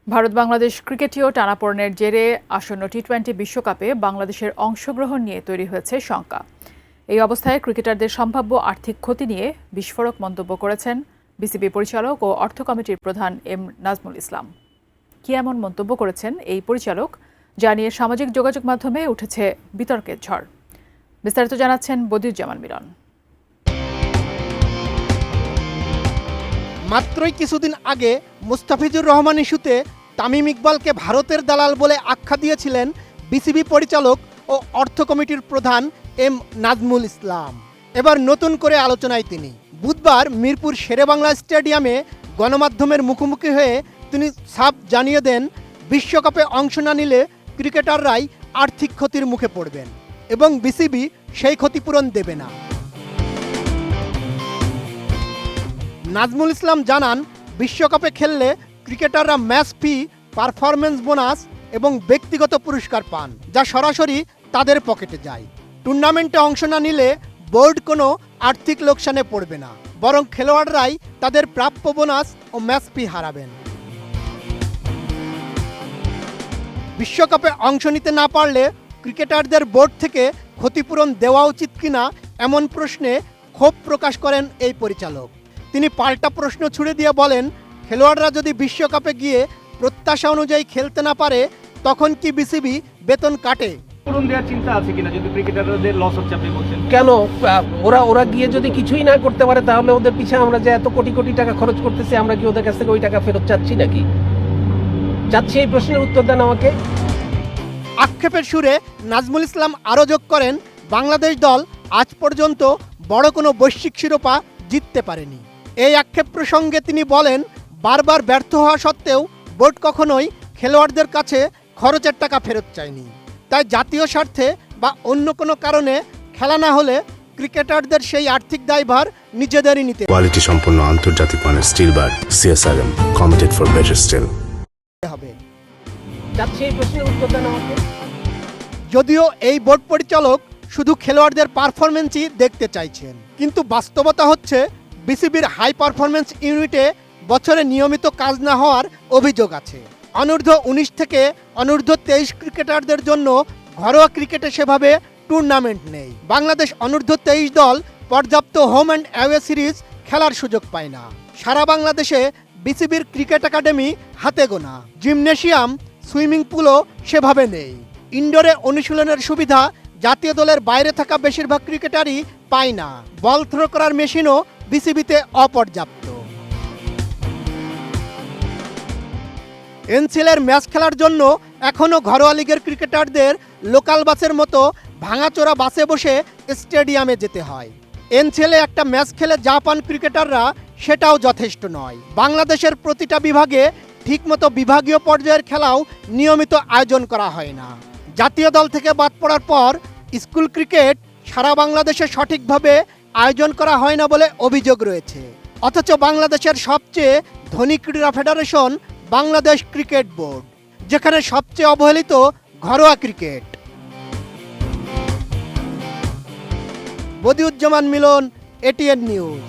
ভারত বাংলাদেশ ক্রিকেটীয় টানাপোড়েনের জেরে আসন্ন টি-20 বিশ্বকাপে বাংলাদেশের অংশগ্রহণ নিয়ে তৈরি হয়েছে শঙ্কা। এই অবস্থায় ক্রিকেটারদের সম্ভাব্য আর্থিক ক্ষতি নিয়ে বিস্ফোরক মন্তব্য করেছেন বিসিবি পরিচালক ও অর্থ কমিটির প্রধান এম নাজমুল ইসলাম। কি এমন মন্তব্য করেছেন এই পরিচালক, যা নিয়ে সামাজিক যোগাযোগ মাধ্যমে উঠেছে বিতর্কের ঝড়। বিস্তারিত জানাচ্ছেন বদিউজ্জামান মিলন। মাত্রই কিছুদিন আগে মুস্তাফিজুর রহমান ইস্যুতে তামিম ইকবালকে ভারতের দালাল বলে আখ্যা দিয়েছিলেন বিসিবি পরিচালক ও অর্থ কমিটির প্রধান এম নাজমুল ইসলাম। এবার নতুন করে আলোচনায় তিনি। বুধবার মিরপুর শেরেবাংলা স্টেডিয়ামে গণমাধ্যমের মুখোমুখি হয়ে তিনি সাফ জানিয়ে দেন, বিশ্বকাপে অংশ না নিলে ক্রিকেটাররাই আর্থিক ক্ষতির মুখে পড়বেন এবং বিসিবি সেই ক্ষতিপূরণ দেবে না। নাজমুল ইসলাম জানান, বিশ্বকাপে খেললে ক্রিকেটাররা ম্যাচ ফি, পারফরমেন্স বোনাস এবং ব্যক্তিগত পুরস্কার পান, যা সরাসরি তাদের পকেটে যায়। টুর্নামেন্টে অংশ না নিলে বোর্ড কোনো আর্থিক লোকসানে পড়বে না, বরং খেলোয়াড়রাই তাদের প্রাপ্য বোনাস ও ম্যাচ ফি হারাবেন। বিশ্বকাপে অংশ নিতে না পারলে ক্রিকেটারদের বোর্ড থেকে ক্ষতিপূরণ দেওয়া উচিত কিনা এমন প্রশ্নে ক্ষোভ প্রকাশ করেন এই পরিচালক। তিনি পাল্টা প্রশ্ন ছুড়ে দিয়ে বলেন, খেলোয়াড়রা যদি বিশ্বকাপে গিয়ে প্রত্যাশা অনুযায়ী খেলতে না পারে, তখন কি বিসিবি বেতন কাটে? দেওয়ার চিন্তা আছে কিনা যদি ক্রিকেটারদের লস হচ্ছে আপনি বলছেন? কেন ওরা গিয়ে যদি কিছুই না করতে পারে, তাহলে ওদের পিছনে আমরা যে এত কোটি কোটি টাকা খরচ করতেছি, আমরা কি ওদের কাছ থেকে ওই টাকা ফেরত চাচ্ছি নাকি? চাচ্ছি? এই প্রশ্নের উত্তর দেন আমাকে। আক্ষেপের সুরে নাজমুল ইসলাম আরও যোগ করেন, বাংলাদেশ দল আজ পর্যন্ত বড় কোনো বৈশ্বিক শিরোপা জিততে পারেনি। এই আক্ষেপ প্রসঙ্গে তিনি বলেন, বারবার ব্যর্থ হওয়া সত্ত্বেও বোর্ড কখনোই খেলোয়াড়দের কাছে খরচের টাকা ফেরত চায়নি। তাই জাতীয় স্বার্থে বা অন্য কোনো কারণে খেলা না হলে ক্রিকেটারদের সেই আর্থিক দায়ভার নিজেদেরই নিতে কোয়ালিটি সম্পন্ন আন্তর্জাতিক মানের still bar CSRM, committed for better still হবে। চাচ্ছি? এই প্রশ্নের উত্তর দেন আমাকে। যদিও এই বোর্ড পরিচালক শুধু খেলোয়াড়দের পারফরমেন্সই দেখতে চাইছেন, কিন্তু বাস্তবতা হচ্ছে বিসিবির হাই পারফরমেন্স ইউনিটে বছরে নিয়মিত কাজ না হওয়ার অভিযোগ আছে। অনূর্ধ্ব 19 থেকে অনূর্ধ্ব 23 ক্রিকেটারদের জন্য ঘরোয়া ক্রিকেটে সেভাবে টুর্নামেন্ট নেই। বাংলাদেশ অনূর্ধ্ব 23 দল পর্যাপ্ত হোম অ্যান্ড অ্যাওয়ে সিরিজ খেলার সুযোগ পায় না। সারা বাংলাদেশে বিসিবির ক্রিকেট একাডেমি হাতে গোনা। জিমনেশিয়াম, সুইমিং পুলও সেভাবে নেই। ইনডোরে অনুশীলনের সুবিধা জাতীয় দলের বাইরে থাকা বেশিরভাগ ক্রিকেটারই পায় না। বল থ্রো করার মেশিনও বিসিবিতে অপর্যাপ্ত। এনসিএলের ম্যাচ খেলার জন্য এখনও ঘরোয়া লিগের ক্রিকেটারদের লোকাল বাসের মতো ভাঙাচোরা বাসে বসে স্টেডিয়ামে যেতে হয়। এনসিএলে একটা ম্যাচ খেলে যা পান ক্রিকেটাররা, সেটাও যথেষ্ট নয়। বাংলাদেশের প্রতিটা বিভাগে ঠিকমতো বিভাগীয় পর্যায়ের খেলাও নিয়মিত আয়োজন করা হয় না। জাতীয় দল থেকে বাদ পড়ার পর স্কুল ক্রিকেট সারা বাংলাদেশে সঠিকভাবে আয়োজন করা হয় না বলে অভিযোগ রয়েছে। অথচ বাংলাদেশের সবচেয়ে ধনী ক্রীড়া ফেডারেশন বাংলাদেশ ক্রিকেট বোর্ড, যেখানে সবচেয়ে অবহেলিত ঘরোয়া ক্রিকেট। বদিউজ্জামান মিলন, এটিএন নিউজ।